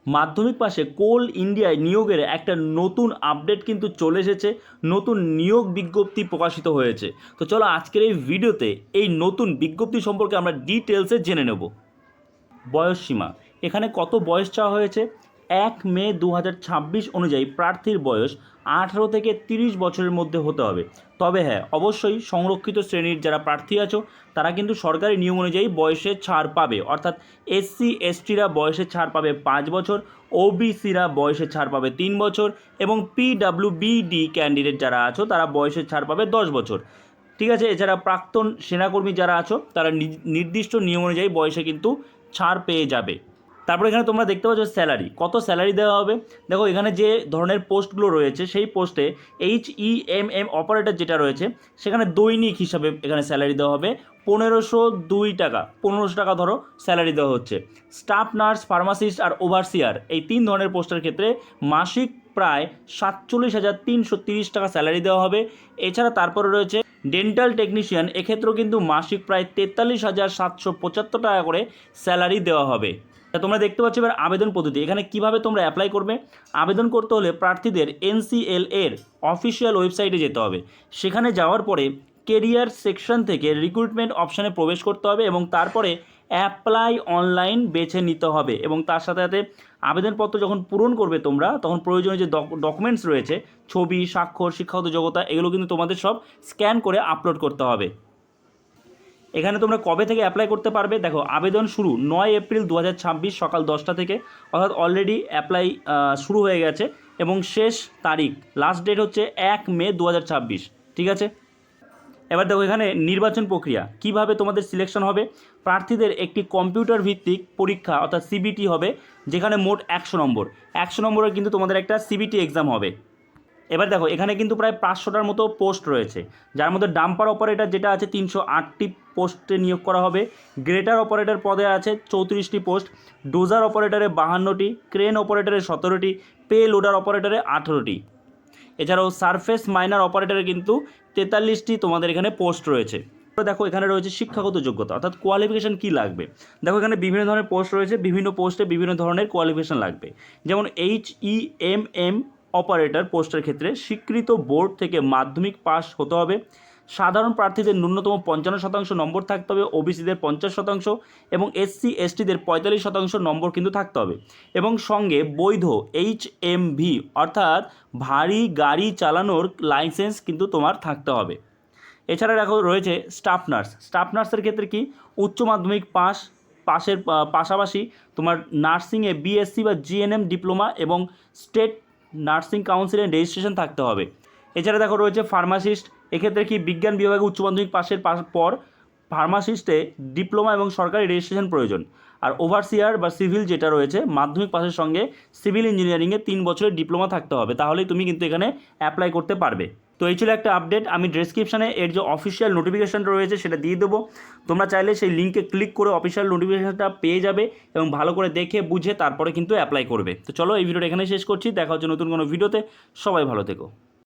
মাধ্যমিক পাশে কোল ইন্ডিয়ায় নিয়োগের একটা নতুন আপডেট কিন্তু চলে এসেছে, নতুন নিয়োগ বিজ্ঞপ্তি প্রকাশিত হয়েছে। তো চলো আজকের এই ভিডিওতে এই নতুন বিজ্ঞপ্তি সম্পর্কে আমরা ডিটেলসে জেনে নেব। বয়সসীমা, এখানে কত বয়স চাওয়া হয়েছে? 1 মে 2026 অনুযায়ী প্রার্থীর বয়স 18 থেকে 30 বছরের মধ্যে হতে হবে। তবে হ্যাঁ, অবশ্যই সংরক্ষিত শ্রেণীর যারা প্রার্থী আছো তারা কিন্তু সরকারি নিয়ম অনুযায়ী বয়সে ছাড় পাবে, অর্থাৎ এসসি এসটিরা বয়সে ছাড় পাবে 5 বছর, ওবিসিরা বয়সে ছাড় পাবে 3 বছর এবং পিডাব্লিউবিডি ক্যান্ডিডেট যারা আছো তারা বয়সে ছাড় পাবে 10 বছর। ঠিক আছে, এছাড়া প্রাক্তন সেনাকর্মী যারা আছো তারা নির্দিষ্ট নিয়ম অনুযায়ী বয়সে কিন্তু ছাড় পেয়ে যাবে। তারপর এখানে তোমরা দেখতে পাচ্ছ স্যালারি, কত স্যালারি দেওয়া হবে। দেখো এখানে যে ধরনের পোস্টগুলো রয়েছে সেই পোস্টে HEMM অপারেটর যেটা রয়েছে সেখানে দৈনিক হিসাবে এখানে স্যালারি দেওয়া হবে 1502 টাকা, 1500 টাকা ধরো স্যালারি দেওয়া হচ্ছে। স্টাফ নার্স, ফার্মাসিস্ট আর ওভারসিয়ার এই 3 ধরনের পোস্টের ক্ষেত্রে মাসিক প্রায় 47,330 টাকা স্যালারি দেওয়া হবে। এছাড়া তারপরে রয়েছে ডেন্টাল টেকনিশিয়ান, এক্ষেত্রেও কিন্তু মাসিক প্রায় 43,775 টাকা করে স্যালারি দেওয়া হবে। তোমরা দেখতে পাচ্ছ এবার আবেদন পদ্ধতি, এখানে কিভাবে তোমরা অ্যাপ্লাই করবে। আবেদন করতে হলে প্রার্থীদের NCL এর অফিসিয়াল ওয়েবসাইটে যেতে হবে। সেখানে যাওয়ার পরে কেরিয়ার সেকশন থেকে রিক্রুটমেন্ট অপশানে প্রবেশ করতে হবে এবং তারপরে অ্যাপ্লাই অনলাইন বেছে নিতে হবে এবং তার সাথে সাথে আবেদনপত্র যখন পূরণ করবে তোমরা তখন প্রয়োজনীয় যে ডকুমেন্টস রয়েছে, ছবি, স্বাক্ষর, শিক্ষাগত যোগ্যতা, এগুলো কিন্তু তোমাদের সব স্ক্যান করে আপলোড করতে হবে। এখানে তোমরা কবে থেকে অ্যাপ্লাই করতে পারবে? দেখো আবেদন শুরু 9 এপ্রিল 2026 সকাল 10টা থেকে, অর্থাৎ অলরেডি অ্যাপ্লাই শুরু হয়ে গেছে এবং শেষ তারিখ লাস্ট ডেট হচ্ছে 1 মে 2026। ঠিক আছে, এবার দেখো এখানে নির্বাচন প্রক্রিয়া কিভাবে তোমাদের সিলেকশন হবে। প্রার্থীদের একটি কম্পিউটার ভিত্তিক পরীক্ষা অর্থাৎ সিবিটি হবে, যেখানে মোট 100 নম্বর, 100 নম্বরের কিন্তু তোমাদের একটা সিবিটি এক্সাম হবে। এবার দেখো এখানে কিন্তু প্রায় 500টার মতো পোস্ট রয়েছে, যার মধ্যে ডাম্পার অপারেটর যেটা আছে 308টি পোস্টে নিয়োগ করা হবে। গ্রেটার অপারেটর পদে আছে 34টি পোস্ট, ডোজার অপারেটরে 52টি, ক্রেন অপারেটরে 17টি, পে লোডার অপারেটরে 18টি। এছাড়াও সারফেস মাইনার অপারেটরে কিন্তু 43টি তোমাদের এখানে পোস্ট রয়েছে। দেখো এখানে রয়েছে শিক্ষাগত যোগ্যতা অর্থাৎ কোয়ালিফিকেশান কী লাগবে। দেখো এখানে বিভিন্ন ধরনের পোস্ট রয়েছে, বিভিন্ন পোস্টে বিভিন্ন ধরনের কোয়ালিফিকেশান লাগবে। যেমন HEMM অপারেটর পোস্টের ক্ষেত্রে স্বীকৃত বোর্ড থেকে মাধ্যমিক পাস হতে হবে। সাধারণ প্রার্থীদের ন্যূনতম 55% নম্বর থাকতে হবে, ওবিসিদের 50% এবং SC STদের 45% নম্বর কিন্তু থাকতে হবে এবং সঙ্গে বৈধ HMV অর্থাৎ ভারী গাড়ি চালানোর লাইসেন্স কিন্তু তোমার থাকতে হবে। এছাড়া দেখো রয়েছে স্টাফ নার্স, স্টাফ নার্সের ক্ষেত্রে কি উচ্চ মাধ্যমিক পাশের পাশাপাশি তোমার নার্সিংয়ে BSc বা GNM ডিপ্লোমা এবং স্টেট নার্সিং কাউন্সিলের রেজিস্ট্রেশন থাকতে হবে। এছাড়া দেখো রয়েছে ফার্মাসিস্ট, এক্ষেত্রে কি বিজ্ঞান বিভাগে উচ্চ মাধ্যমিক পাশের পর ফার্মাসিস্টে ডিপ্লোমা এবং সরকারি রেজিস্ট্রেশন প্রয়োজন। আর ওভারসিয়ার বা সিভিল যেটা রয়েছে মাধ্যমিক পাশের সঙ্গে সিভিল ইঞ্জিনিয়ারিংয়ে 3 বছরের ডিপ্লোমা থাকতে হবে, তাহলেই তুমি কিন্তু এখানে অ্যাপ্লাই করতে পারবে। তো এই ছিল একটা আপডেট, আমি ডেসক্রিপশানে এর যে অফিসিয়াল নোটিফিকেশানটা রয়েছে সেটা দিয়ে দেবো। তোমরা চাইলে সেই লিঙ্কে ক্লিক করে অফিসিয়াল নোটিফিকেশানটা পেয়ে যাবে এবং ভালো করে দেখে বুঝে তারপরে কিন্তু অ্যাপ্লাই করবে। তো চলো এই ভিডিওটা এখানে শেষ করছি, দেখা হচ্ছে নতুন কোনো ভিডিওতে। সবাই ভালো থেকো।